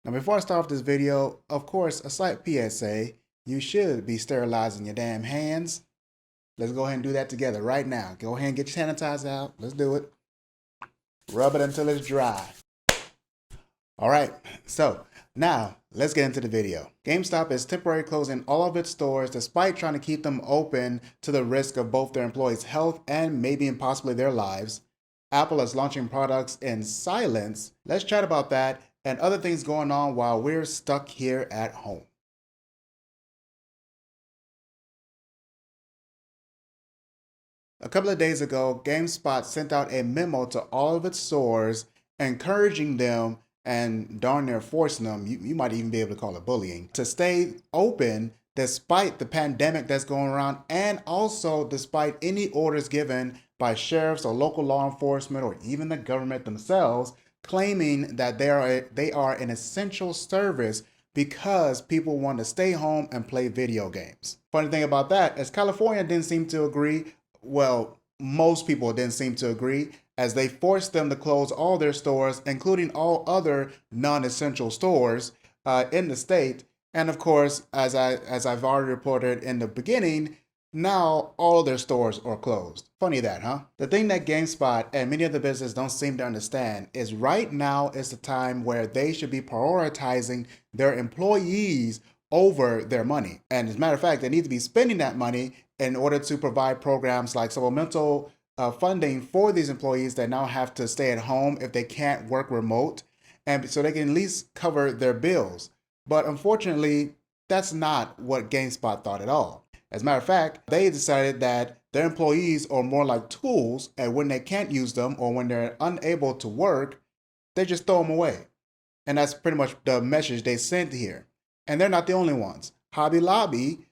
Now before I start off this video, of course, a slight PSA, you should be sterilizing your damn hands. Let's go ahead and do that together right now. Go ahead and get your sanitizer out. Let's do it. Rub it until it's dry. All right, so now let's get into the video. GameStop is temporarily closing all of its stores despite trying to keep them open to the risk of both their employees' health and maybe and possibly their lives. Apple is launching products in silence. Let's chat about that and other things going on while we're stuck here at home. A couple of days ago, GameSpot sent out a memo to all of its stores encouraging them and darn near forcing them, you might even be able to call it bullying, to stay open despite the pandemic that's going around and also despite any orders given by sheriffs or local law enforcement or even the government themselves claiming that they are an essential service because people want to stay home and play video games. Funny thing about that is California didn't seem to agree. Well, most people didn't seem to agree as they forced them to close all their stores, including all other non-essential stores in the state. And of course, as I've already reported in the beginning, now all their stores are closed. Funny that, huh? The thing that GameSpot and many other businesses don't seem to understand is right now is the time where they should be prioritizing their employees over their money. And as a matter of fact, they need to be spending that money in order to provide programs like supplemental funding for these employees that now have to stay at home if they can't work remote, and so they can at least cover their bills. But unfortunately, that's not what GameSpot thought at all. As a matter of fact, they decided that their employees are more like tools, and when they can't use them or when they're unable to work, they just throw them away. And that's pretty much the message they sent here. And they're not the only ones. Hobby Lobby,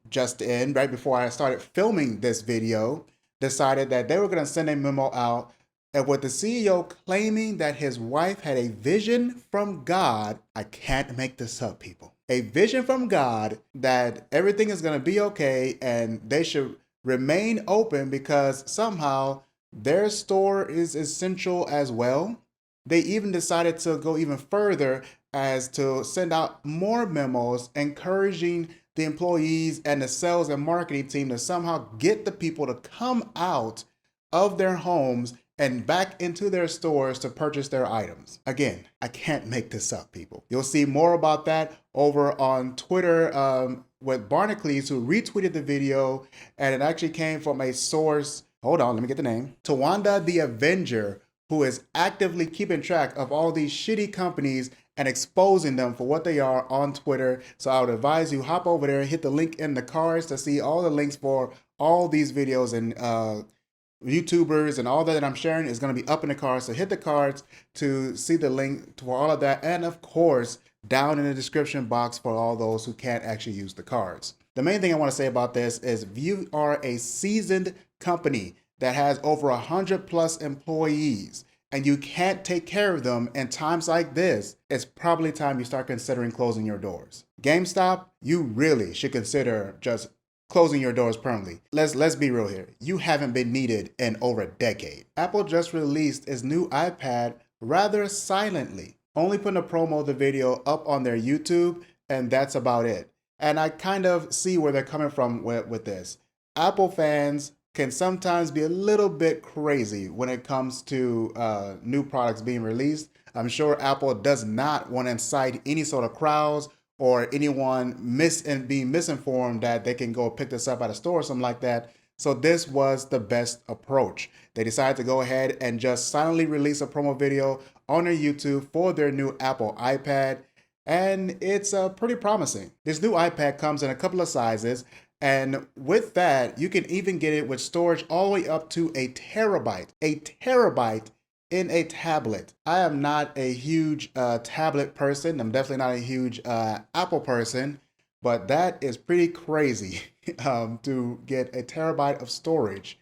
just in, right before I started filming this video, decided that they were going to send a memo out and with the CEO claiming that his wife had a vision from God. I can't make this up, people. A vision from God that everything is going to be okay and they should remain open because somehow their store is essential as well. They even decided to go even further as to send out more memos encouraging the employees and the sales and marketing team to somehow get the people to come out of their homes and back into their stores to purchase their items. Again, I can't make this up, people. You'll see more about that over on Twitter with Barnacules, who retweeted the video, and it actually came from a source. Hold on, let me get the name. Tawanda the Avenger, who is actively keeping track of all these shitty companies and exposing them for what they are on Twitter. So I would advise you hop over there, hit the link in the cards to see all the links for all these videos and YouTubers and all that I'm sharing is going to be up in the cards. So hit the cards to see the link to all of that. And of course, down in the description box for all those who can't actually use the cards. The main thing I want to say about this is if you are a seasoned company that has over 100+ employees and you can't take care of them in times like this, it's probably time you start considering closing your doors. GameStop, you really should consider just closing your doors permanently. Let's be real here. You haven't been needed in over a decade. Apple just released its new iPad rather silently, only putting a promo of the video up on their YouTube, and that's about it. And I kind of see where they're coming from with this. Apple fans can sometimes be a little bit crazy when it comes to new products being released. I'm sure Apple does not want to incite any sort of crowds or anyone being misinformed that they can go pick this up at a store or something like that. So this was the best approach. They decided to go ahead and just silently release a promo video on their YouTube for their new Apple iPad. And it's pretty promising. This new iPad comes in a couple of sizes. And with that, you can even get it with storage all the way up to a terabyte. A terabyte in a tablet. I am not a huge tablet person. I'm definitely not a huge Apple person, but that is pretty crazy to get a terabyte of storage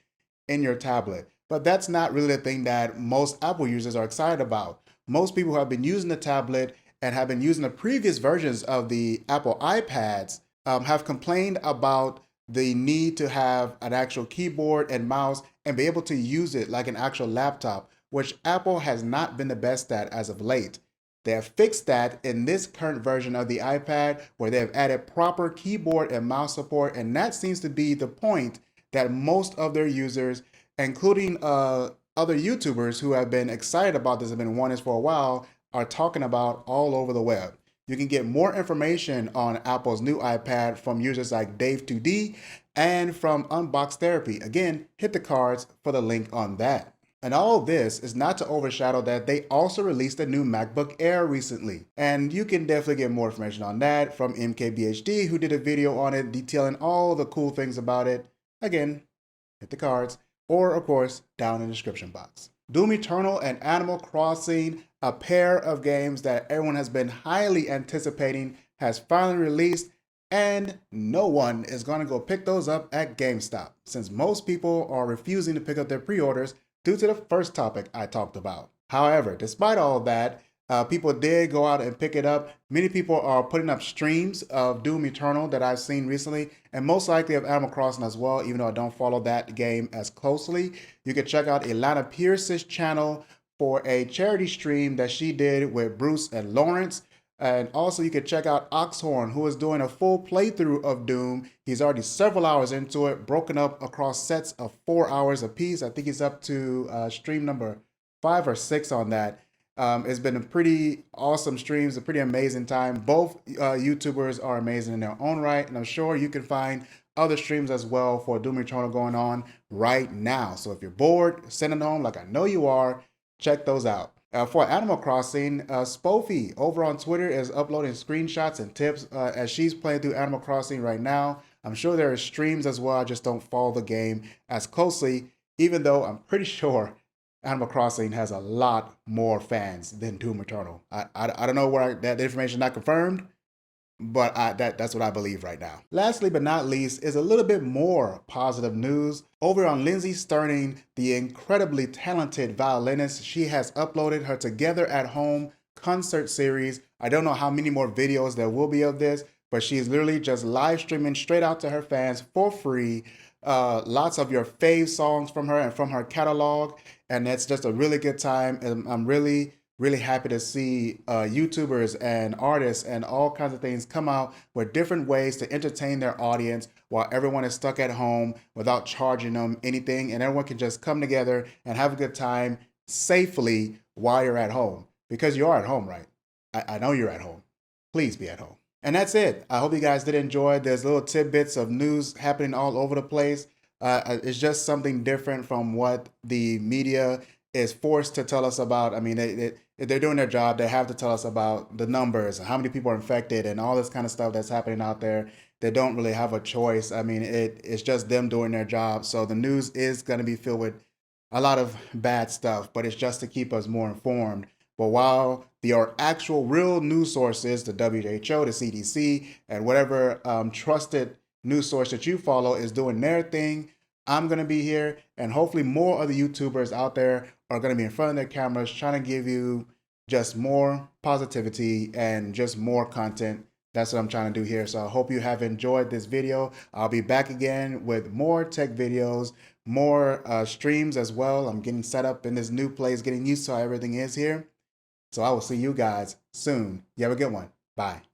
in your tablet. But that's not really the thing that most Apple users are excited about. Most people who have been using the tablet and have been using the previous versions of the Apple iPads have complained about the need to have an actual keyboard and mouse and be able to use it like an actual laptop, which Apple has not been the best at as of late. They have fixed that in this current version of the iPad, where they have added proper keyboard and mouse support, and that seems to be the point that most of their users, including other YouTubers who have been excited about this, have been wanting this for a while, are talking about all over the web. You can get more information on Apple's new iPad from users like Dave2D and from Unbox Therapy. Again, hit the cards for the link on that. And all this is not to overshadow that they also released a new MacBook Air recently. And you can definitely get more information on that from MKBHD, who did a video on it detailing all the cool things about it. Again, hit the cards, or of course, down in the description box. Doom Eternal and Animal Crossing, a pair of games that everyone has been highly anticipating, has finally released, and no one is going to go pick those up at GameStop, since most people are refusing to pick up their pre-orders due to the first topic I talked about. However, despite all that, people did go out and pick it up. Many people are putting up streams of Doom Eternal that I've seen recently, and most likely of Animal Crossing as well, even though I don't follow that game as closely. You can check out Alanah Pearce's channel for a charity stream that she did with Bruce and Lawrence. And also you can check out Oxhorn, who is doing a full playthrough of Doom. He's already several hours into it, broken up across sets of 4 hours apiece. I think he's up to stream number 5 or 6 on that. It's been a pretty awesome streams, a pretty amazing time. Both YouTubers are amazing in their own right, and I'm sure you can find other streams as well for Doom Eternal going on right now. So if you're bored, sitting home like I know you are, check those out. For Animal Crossing, Spofiee over on Twitter is uploading screenshots and tips as she's playing through Animal Crossing right now. I'm sure there are streams as well. I just don't follow the game as closely, even though I'm pretty sure Animal Crossing has a lot more fans than Doom Eternal. I don't know where that information is not confirmed, but that's what I believe right now. Lastly but not least is a little bit more positive news. Over on Lindsey Sterning, the incredibly talented violinist, she has uploaded her Together at Home concert series. I don't know how many more videos there will be of this, but she's literally just live streaming straight out to her fans for free. Lots of your fave songs from her and from her catalog, and it's just a really good time. And I'm really happy to see YouTubers and artists and all kinds of things come out with different ways to entertain their audience while everyone is stuck at home without charging them anything, and everyone can just come together and have a good time safely while you're at home, because you are at home, right? I know you're at home. Please be at home. And that's it. I hope you guys did enjoy. There's little tidbits of news happening all over the place. It's just something different from what the media is forced to tell us about. I mean, they're doing their job. They have to tell us about the numbers, how many people are infected, and all this kind of stuff that's happening out there. They don't really have a choice. I mean, it's just them doing their job. So the news is going to be filled with a lot of bad stuff, but it's just to keep us more informed. But while the actual real news sources, the WHO, the CDC, and whatever trusted news source that you follow is doing their thing, I'm going to be here, and hopefully more other YouTubers out there are going to be in front of their cameras trying to give you just more positivity and just more content. That's what I'm trying to do here. So I hope you have enjoyed this video. I'll be back again with more tech videos, more streams as well. I'm getting set up in this new place, getting used to how everything is here. So I will see you guys soon. You have a good one. Bye.